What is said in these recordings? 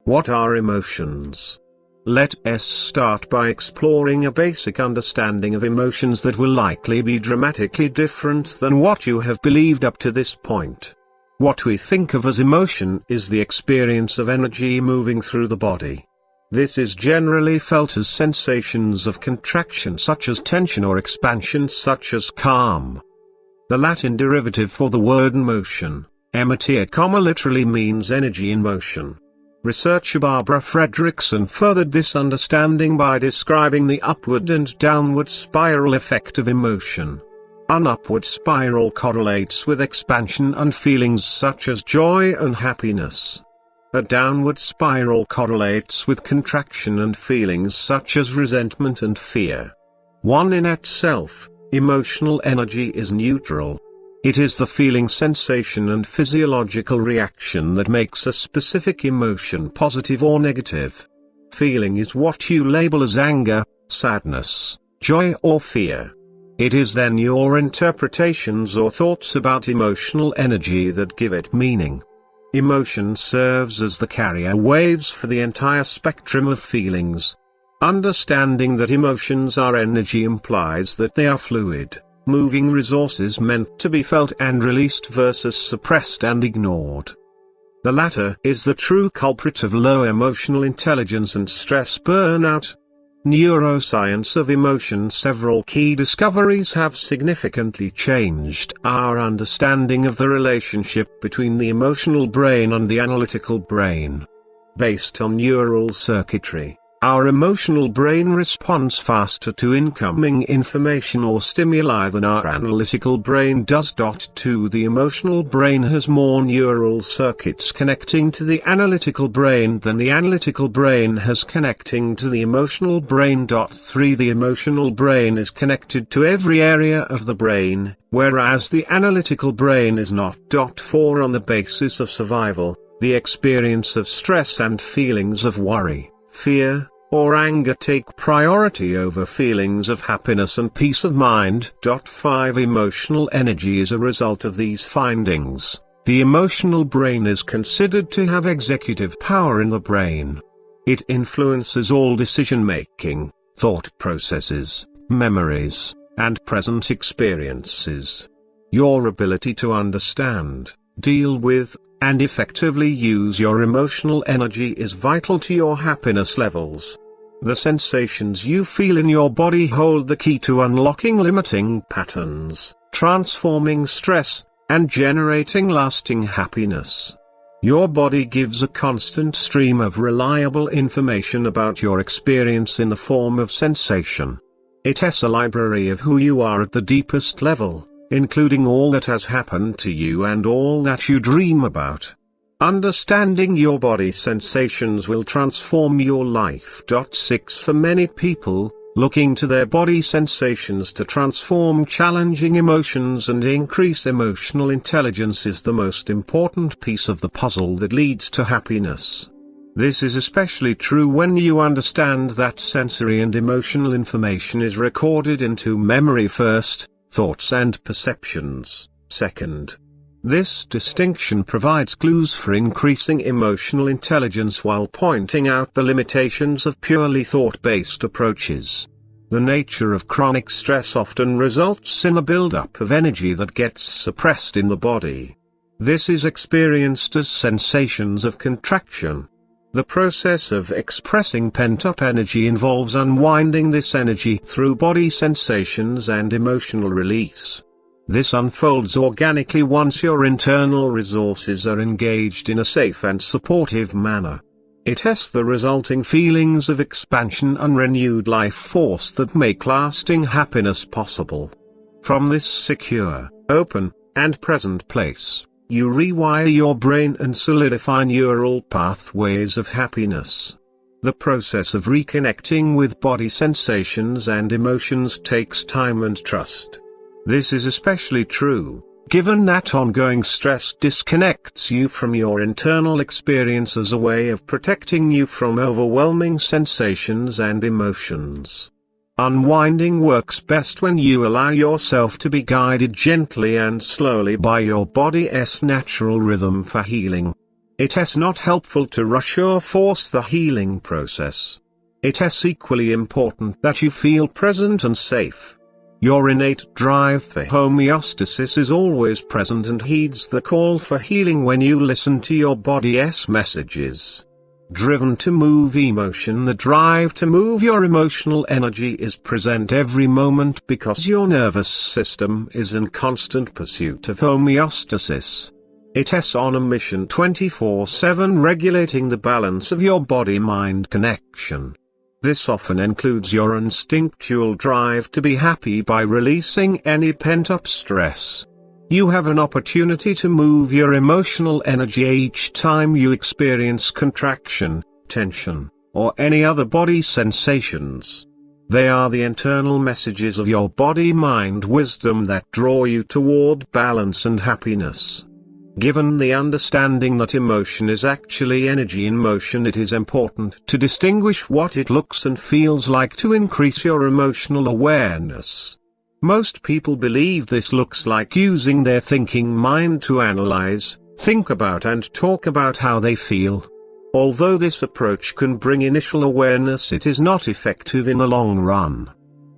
What are emotions? Let us start by exploring a basic understanding of emotions that will likely be dramatically different than what you have believed up to this point. What we think of as emotion is the experience of energy moving through the body. This is generally felt as sensations of contraction such as tension or expansion such as calm. The Latin derivative for the word motion, ematia, literally means energy in motion. Researcher Barbara Fredrickson furthered this understanding by describing the upward and downward spiral effect of emotion. An upward spiral correlates with expansion and feelings such as joy and happiness. A downward spiral correlates with contraction and feelings such as resentment and fear. One in itself, emotional energy is neutral. It is the feeling, sensation and physiological reaction that makes a specific emotion positive or negative. Feeling is what you label as anger, sadness, joy or fear. It is then your interpretations or thoughts about emotional energy that give it meaning. Emotion serves as the carrier waves for the entire spectrum of feelings. Understanding that emotions are energy implies that they are fluid, moving resources meant to be felt and released versus suppressed and ignored. The latter is the true culprit of low emotional intelligence and stress burnout. Neuroscience of Emotion. Several key discoveries have significantly changed our understanding of the relationship between the emotional brain and the analytical brain. Based on neural circuitry, our emotional brain responds faster to incoming information or stimuli than our analytical brain does. The emotional brain has more neural circuits connecting to the analytical brain than the analytical brain has connecting to the emotional brain. 3 The emotional brain is connected to every area of the brain, whereas the analytical brain is not. 4 On the basis of survival, the experience of stress and feelings of worry, fear, or anger take priority over feelings of happiness and peace of mind. 5 Emotional energy is a result of these findings. The emotional brain is considered to have executive power in the brain. It influences all decision-making, thought processes, memories, and present experiences. Your ability to understand, deal with, and effectively use your emotional energy is vital to your happiness levels. The sensations you feel in your body hold the key to unlocking limiting patterns, transforming stress, and generating lasting happiness. Your body gives a constant stream of reliable information about your experience in the form of sensation. It has a library of who you are at the deepest level, including all that has happened to you and all that you dream about. Understanding your body sensations will transform your life. 6 For many people, looking to their body sensations to transform challenging emotions and increase emotional intelligence is the most important piece of the puzzle that leads to happiness. This is especially true when you understand that sensory and emotional information is recorded into memory first, thoughts and perceptions second. This distinction provides clues for increasing emotional intelligence while pointing out the limitations of purely thought-based approaches. The nature of chronic stress often results in the buildup of energy that gets suppressed in the body. This is experienced as sensations of contraction. The process of expressing pent-up energy involves unwinding this energy through body sensations and emotional release. This unfolds organically once your internal resources are engaged in a safe and supportive manner. It has the resulting feelings of expansion and renewed life force that make lasting happiness possible. From this secure, open, and present place, you rewire your brain and solidify neural pathways of happiness. The process of reconnecting with body sensations and emotions takes time and trust. This is especially true, given that ongoing stress disconnects you from your internal experience as a way of protecting you from overwhelming sensations and emotions. Unwinding works best when you allow yourself to be guided gently and slowly by your body's natural rhythm for healing. It is not helpful to rush or force the healing process. It is equally important that you feel present and safe. Your innate drive for homeostasis is always present and heeds the call for healing when you listen to your body's messages. Driven to move emotion, the drive to move your emotional energy is present every moment because your nervous system is in constant pursuit of homeostasis. It is on a mission 24/7, regulating the balance of your body-mind connection. This often includes your instinctual drive to be happy by releasing any pent-up stress. You have an opportunity to move your emotional energy each time you experience contraction, tension, or any other body sensations. They are the internal messages of your body-mind wisdom that draw you toward balance and happiness. Given the understanding that emotion is actually energy in motion, it is important to distinguish what it looks and feels like to increase your emotional awareness. Most people believe this looks like using their thinking mind to analyze, think about and talk about how they feel. Although this approach can bring initial awareness, it is not effective in the long run.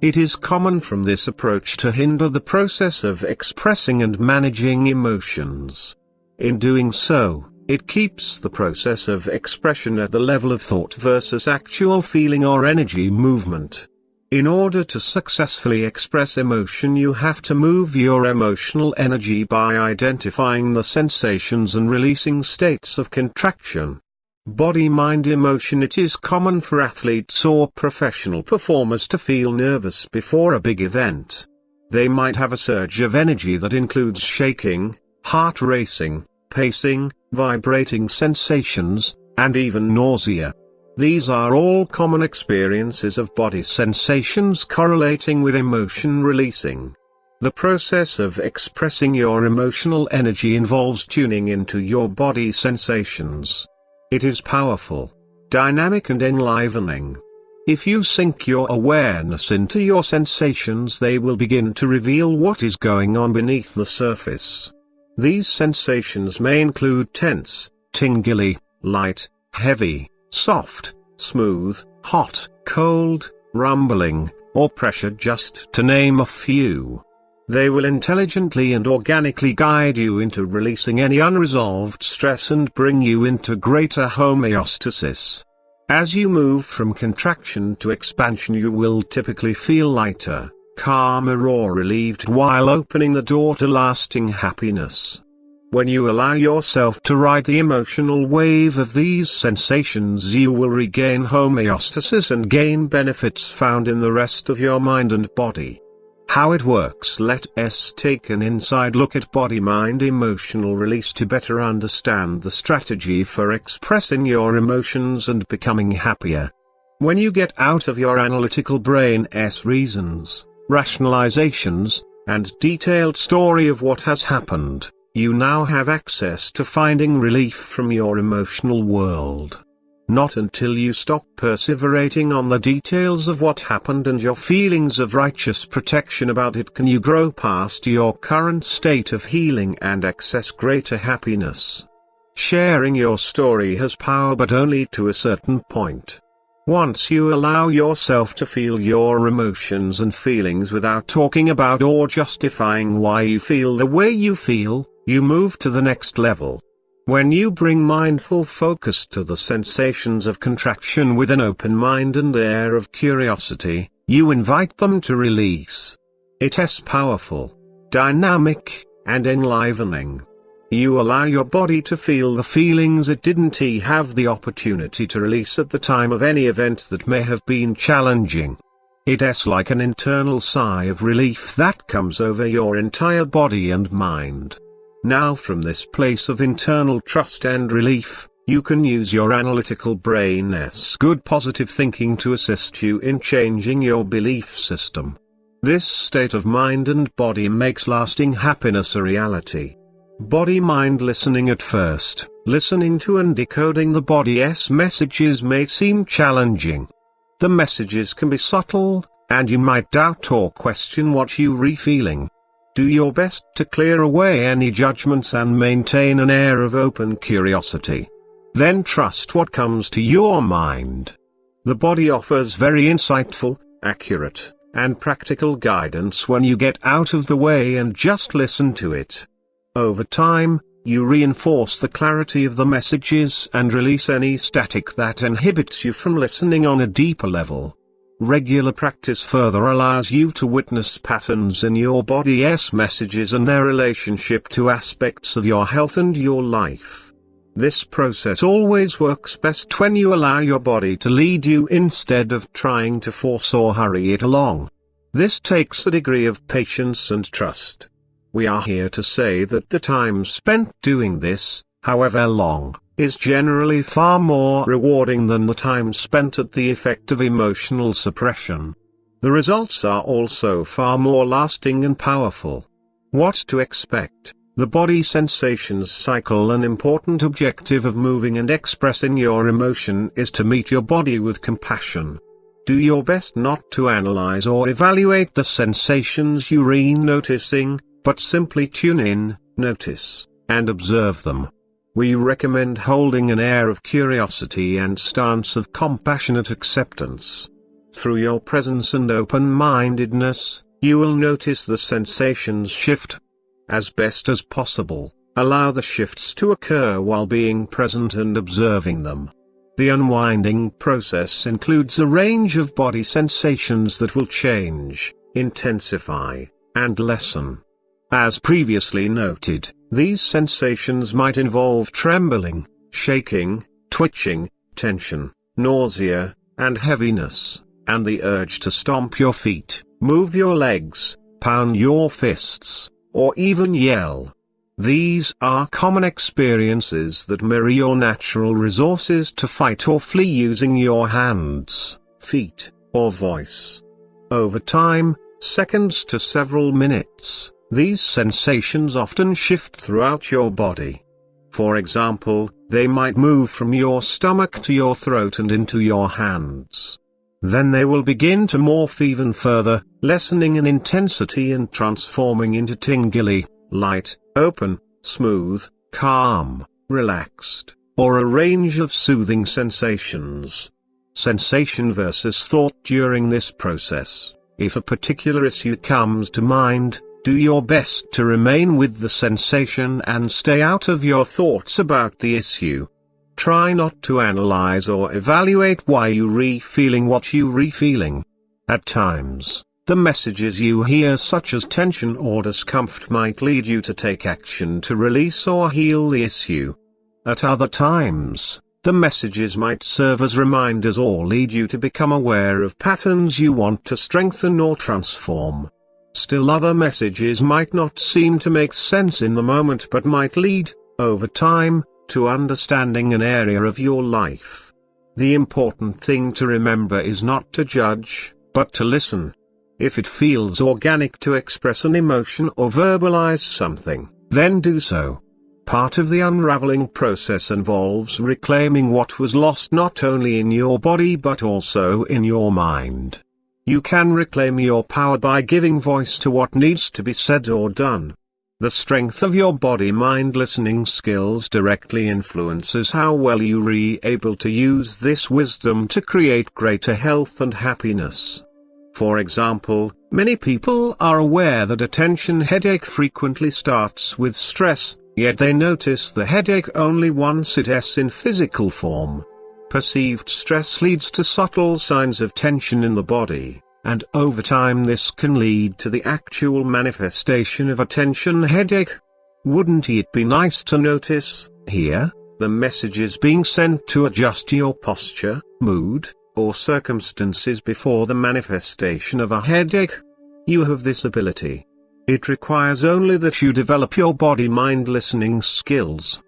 It is common from this approach to hinder the process of expressing and managing emotions. In doing so, it keeps the process of expression at the level of thought versus actual feeling or energy movement. In order to successfully express emotion, you have to move your emotional energy by identifying the sensations and releasing states of contraction. Body-mind emotion. It is common for athletes or professional performers to feel nervous before a big event. They might have a surge of energy that includes shaking, heart racing, pacing, vibrating sensations, and even nausea. These are all common experiences of body sensations correlating with emotion releasing. The process of expressing your emotional energy involves tuning into your body sensations. It is powerful, dynamic and enlivening. If you sink your awareness into your sensations, they will begin to reveal what is going on beneath the surface. These sensations may include tense, tingly, light, heavy, soft, smooth, hot, cold, rumbling, or pressure, just to name a few. They will intelligently and organically guide you into releasing any unresolved stress and bring you into greater homeostasis. As you move from contraction to expansion, you will typically feel lighter, calmer or relieved, while opening the door to lasting happiness. When you allow yourself to ride the emotional wave of these sensations, you will regain homeostasis and gain benefits found in the rest of your mind and body. How it works. Let us take an inside look at body-mind emotional release to better understand the strategy for expressing your emotions and becoming happier. When you get out of your analytical brain's reasons, rationalizations, and detailed story of what has happened, you now have access to finding relief from your emotional world. Not until you stop perseverating on the details of what happened and your feelings of righteous protection about it can you grow past your current state of healing and access greater happiness. Sharing your story has power, but only to a certain point. Once you allow yourself to feel your emotions and feelings without talking about or justifying why you feel the way you feel, you move to the next level. When you bring mindful focus to the sensations of contraction with an open mind and air of curiosity, you invite them to release. It is powerful, dynamic, and enlivening. You allow your body to feel the feelings it didn't have the opportunity to release at the time of any event that may have been challenging. It is like an internal sigh of relief that comes over your entire body and mind. Now, from this place of internal trust and relief, you can use your analytical brain's good positive thinking to assist you in changing your belief system. This state of mind and body makes lasting happiness a reality. Body-mind listening. At first, listening to and decoding the body's messages may seem challenging. The messages can be subtle, and you might doubt or question what you're feeling. Do your best to clear away any judgments and maintain an air of open curiosity. Then trust what comes to your mind. The body offers very insightful, accurate, and practical guidance when you get out of the way and just listen to it. Over time, you reinforce the clarity of the messages and release any static that inhibits you from listening on a deeper level. Regular practice further allows you to witness patterns in your body's messages and their relationship to aspects of your health and your life. This process always works best when you allow your body to lead you instead of trying to force or hurry it along. This takes a degree of patience and trust. We are here to say that the time spent doing this, however long, is generally far more rewarding than the time spent at the effect of emotional suppression. The results are also far more lasting and powerful. What to expect? The body sensations cycle. An important objective of moving and expressing your emotion is to meet your body with compassion. Do your best not to analyze or evaluate the sensations you're noticing, but simply tune in, notice, and observe them. We recommend holding an air of curiosity and stance of compassionate acceptance. Through your presence and open-mindedness, you will notice the sensations shift. As best as possible, allow the shifts to occur while being present and observing them. The unwinding process includes a range of body sensations that will change, intensify, and lessen. As previously noted, these sensations might involve trembling, shaking, twitching, tension, nausea, and heaviness, and the urge to stomp your feet, move your legs, pound your fists, or even yell. These are common experiences that mirror your natural resources to fight or flee using your hands, feet, or voice. Over time, seconds to several minutes, these sensations often shift throughout your body. For example, they might move from your stomach to your throat and into your hands. Then they will begin to morph even further, lessening in intensity and transforming into tingly, light, open, smooth, calm, relaxed, or a range of soothing sensations. Sensation versus thought during this process. If a particular issue comes to mind, do your best to remain with the sensation and stay out of your thoughts about the issue. Try not to analyze or evaluate why you're feeling what you're feeling. At times, the messages you hear such as tension or discomfort might lead you to take action to release or heal the issue. At other times, the messages might serve as reminders or lead you to become aware of patterns you want to strengthen or transform. Still, other messages might not seem to make sense in the moment but might lead, over time, to understanding an area of your life. The important thing to remember is not to judge, but to listen. If it feels organic to express an emotion or verbalize something, then do so. Part of the unraveling process involves reclaiming what was lost not only in your body but also in your mind. You can reclaim your power by giving voice to what needs to be said or done. The strength of your body-mind listening skills directly influences how well you're able to use this wisdom to create greater health and happiness. For example, many people are aware that a tension headache frequently starts with stress, yet they notice the headache only once it's in physical form. Perceived stress leads to subtle signs of tension in the body, and over time this can lead to the actual manifestation of a tension headache. Wouldn't it be nice to notice, here, the messages being sent to adjust your posture, mood, or circumstances before the manifestation of a headache? You have this ability. It requires only that you develop your body-mind listening skills.